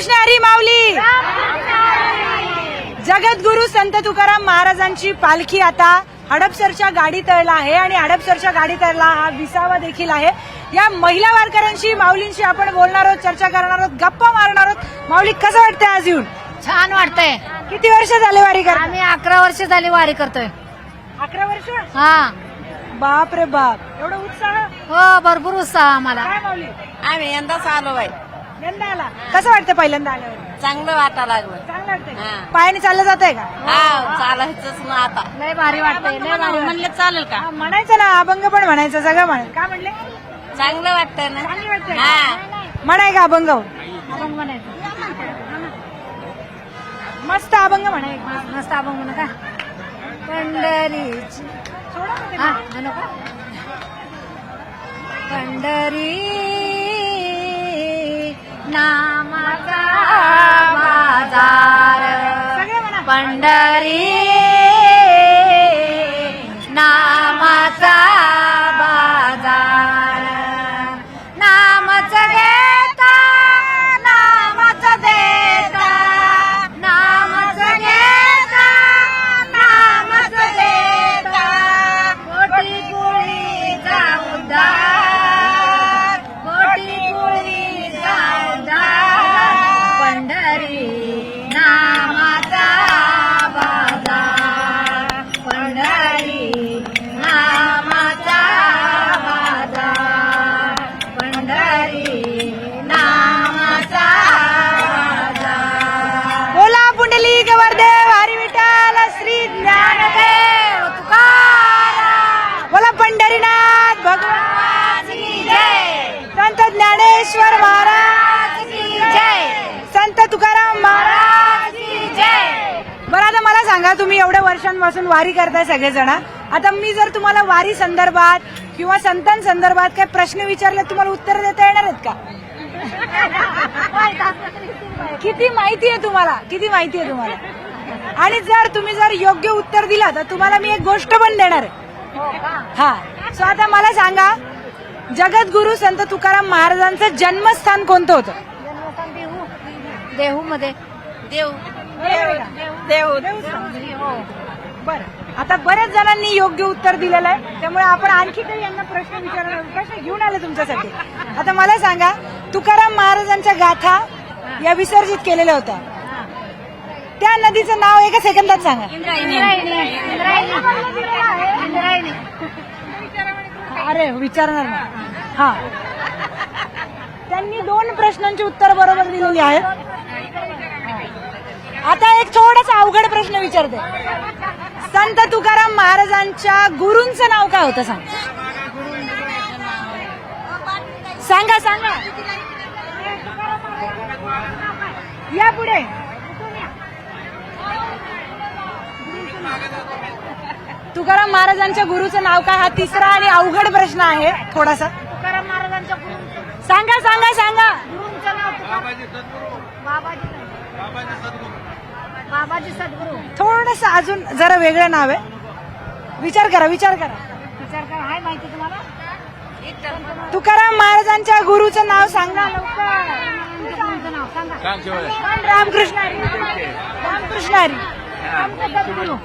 रामकृष्ण हरी माऊली. जगद्गुरु संत तुकाराम महाराजांची पालखी आता हडपसरच्या गाडी तळला आहे आणि हडपसरच्या गाडी तळला हा विसावा देखील आहे. या महिला वारकऱ्यांशी माऊलींशी आपण बोलणार आहोत, चर्चा करणार आहोत, गप्पा मारणार आहोत. माऊली कसं वाटतंय आज येऊन? छान वाटतंय. किती वर्ष झाले वारी करता? आम्ही 11 वर्ष झाली वारी करतोय. 11 वर्ष? हा. बाप रे बाप, एवढा उत्साह? हो, भरपूर उत्साह आम्हाला. काय माऊली आम्ही यंदाच आलो बाई. यंदा आला? कसं वाटतं पहिल्यांदा आल्यावर? चांगलं वाटा लागलं. चांगलं वाटतंय? हा. पायाने चाललं जात आहे का? हा, चालायचंच ना आता. लय भारी वाटतंय. लय भारी म्हणलं चालेल का? हा, म्हणायचं ना, अभंग पण म्हणायचं, सगळं म्हणायचं. काय म्हणले? चांगलं वाटतंय ना. चांगलं वाटतंय? हा. म्हणाय का अभंग? अभंग म्हणायचं. मस्त अभंग म्हणाय. मस्त अभंग म्हणू का? पंढरीची हा म्हणू का? पंढरी नामाचा बाजार, सगळे म्हणा. पंढरी नामाचा बाजार, नामच घेता नामच देता, नामच घेता नामच देता, कोटी पोळीचा उद्धार, कोटी पोळीचा उद्धार, पंढरी नामाचा बाजार, पंढरी नामाचा बाजार, पंढरी नामाचा बाजार. बोला पुंडलिक वरदेव हरी विठ्ठल श्री ज्ञानदेव तुकाराम. बोला पंढरीनाथ भगवान की जय, संत ज्ञानेश्वर महाराज की जय, संत तुकाराम महाराज. की जय. बरं, आता मला सांगा, तुम्ही एवढ्या वर्षांपासून वारी करताय सगळेजण. आता मी जर तुम्हाला वारी संदर्भात किंवा संतांसंदर्भात काही प्रश्न विचारले, तुम्हाला उत्तर देता येणार आहेत का? किती माहिती आहे तुम्हाला? किती माहिती आहे तुम्हाला? आणि जर योग्य उत्तर दिलं तर तुम्हाला मी एक गोष्ट पण देणार आहे. हा. सो आता मला सांगा, जगद्गुरु संत तुकाराम महाराजांचं जन्मस्थान कोणतं होतं? देहू मध्ये. देव देव. बरं, आता बऱ्याच जणांनी योग्य उत्तर दिलेलं आहे, त्यामुळे आपण आणखी काही यांना प्रश्न विचारणार, प्रश्न घेऊन आले तुमच्यासाठी. आता मला सांगा, तुकाराम महाराजांच्या गाथा या विसर्जित केलेल्या होत्या, त्या नदीचं नाव एका सेकंदात सांगा. अरे विचारणार ना. हा, त्यांनी 2 प्रश्नांची उत्तर बरोबर दिलेली आहेत. आता एक थोडासा अवघड प्रश्न विचारते. संत तुकाराम महाराजांच्या गुरूंचं नाव काय होतं? सांगा सांगा. या पुढे. तुकाराम महाराजांच्या गुरुचं नाव काय? हा तिसरा आणि अवघड प्रश्न आहे थोडासा. तुकाराम महाराजांच्या गुरूंचं सांगा सांगा सांगा. गुरूंचं नाव बाबाजी सद्गुरू. थोडस अजून जरा वेगळं नाव आहे. विचार करा विचार करा. विचार करा. हाय माहिती तुम्हाला? तुकाराम महाराजांच्या गुरुचं नाव सांगा लवकर. गुरूंचं नाव सांगा. रामकृष्ण हरी. रामकृष्ण हरी. सद्गुरू.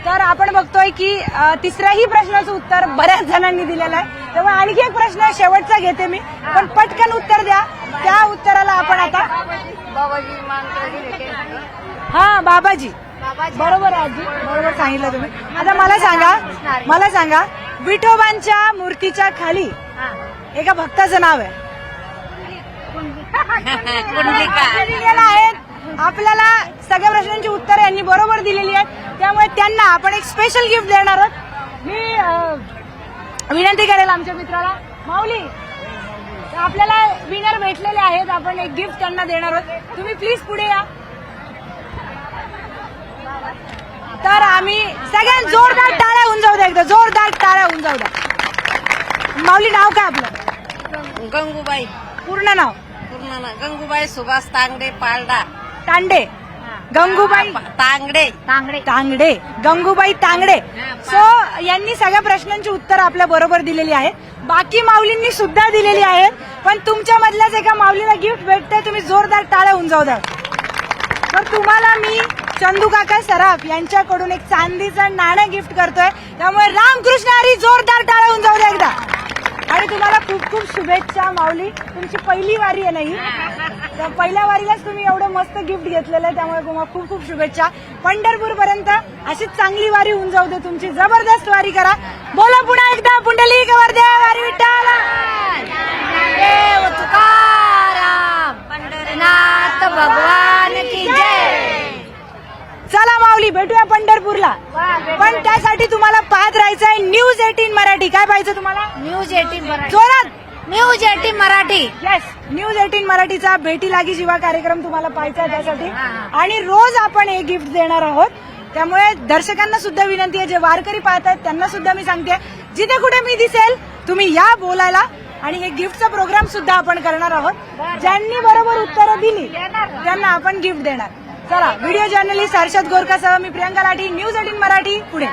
तर आपण बघतोय की तिसऱ्याही प्रश्नाचं उत्तर बऱ्याच जणांनी दिलेलं आहे. तेव्हा आणखी एक प्रश्न शेवटचा घेते मी, पण पटकन उत्तर द्या. त्या उत्तराला आपण आता बाबाजी मानकरी. हा बाबाजी. बरोबर आहे आजी, बरोबर सांगितलं तुम्ही. आता मला सांगा विठोबांच्या मूर्तीच्या खाली एका भक्ताचं नाव आहे. दिलेलं आहे. आपल्याला सगळ्या प्रश्नांची उत्तर यांनी बरोबर दिलेली आहेत, त्यामुळे त्यांना आपण एक स्पेशल गिफ्ट देणार आहोत. मी विनंती करेल आमच्या मित्राला, माऊली आपल्याला विनर भेटलेले आहेत, आपण एक गिफ्ट त्यांना देणार आहोत. तुम्ही प्लीज पुढे या. तर आम्ही सगळ्यांना जोरदार टाळ्या होऊन जाऊ द्या, एकदा जोरदार टाळ्या होऊन जाऊ द्या. माऊली नाव काय आपलं? गंगूबाई. पूर्ण नाव? पूर्ण ना गंगूबाई सुभाष तांगडे पालडा. तांडे. गंगूबाई तांगडे. तांगडे. गंगूबाई तांगडे. सो यांनी सगळ्या प्रश्नांची उत्तर आपल्या बरोबर दिलेली आहेत. बाकी माऊलींनी सुद्धा दिलेली आहेत. पण तुमच्या मधल्याच एका माऊलीला गिफ्ट भेटते, तुम्ही जोरदार टाळ्या होऊन जाऊ द्या. तर तुम्हाला मी चंदू काका सराफ यांच्याकडून एक चांदीचं नाणं गिफ्ट करतोय, त्यामुळे रामकृष्ण हरी, जोरदार टाळ्या होऊन जाऊ द्या एकदा. आणि तुम्हाला खूप खूप शुभेच्छा माऊली, तुमची पहिली वारी आहे नाही, तर पहिल्या वारीलाच तुम्ही एवढं मस्त गिफ्ट घेतलेलं आहे, त्यामुळे तुम्हाला खूप खूप शुभेच्छा. पंढरपूर पर्यंत अशीच चांगली वारी होऊन जाऊ दे तुमची, जबरदस्त वारी करा. बोला पुन्हा एकदा पुंडलिक वरदे वारी विठ्ठल देव तुकाराम पंढरीनाथ भगवान की जय. चला माऊली भेटूया पंढरपूरला, पण त्यासाठी तुम्हाला पाहत राहायचंय न्यूज 18 मराठी. काय पाहिजे तुम्हाला? न्यूज 18 मराठी. जोरात न्यूज 18 मराठी. येस, न्यूज 18 मराठीचा भेटी लागी जीवा कार्यक्रम तुम्हाला पाहायचा आहे त्यासाठी. आणि रोज आपण एक गिफ्ट देणार आहोत, त्यामुळे दर्शकांना सुद्धा विनंती आहे, जे वारकरी पाहतात त्यांना सुद्धा मी सांगते, जिथे कुठे मी दिसेल तुम्ही या बोलायला. आणि एक गिफ्टचा प्रोग्राम सुद्धा आपण करणार आहोत. ज्यांनी बरोबर उत्तरं दिली त्यांना आपण गिफ्ट देणार. चला, व्हिडिओ जर्नलिस्ट हर्षद गोरकासह मी प्रियंका लाठी, न्यूज 18 मराठी, पुणे.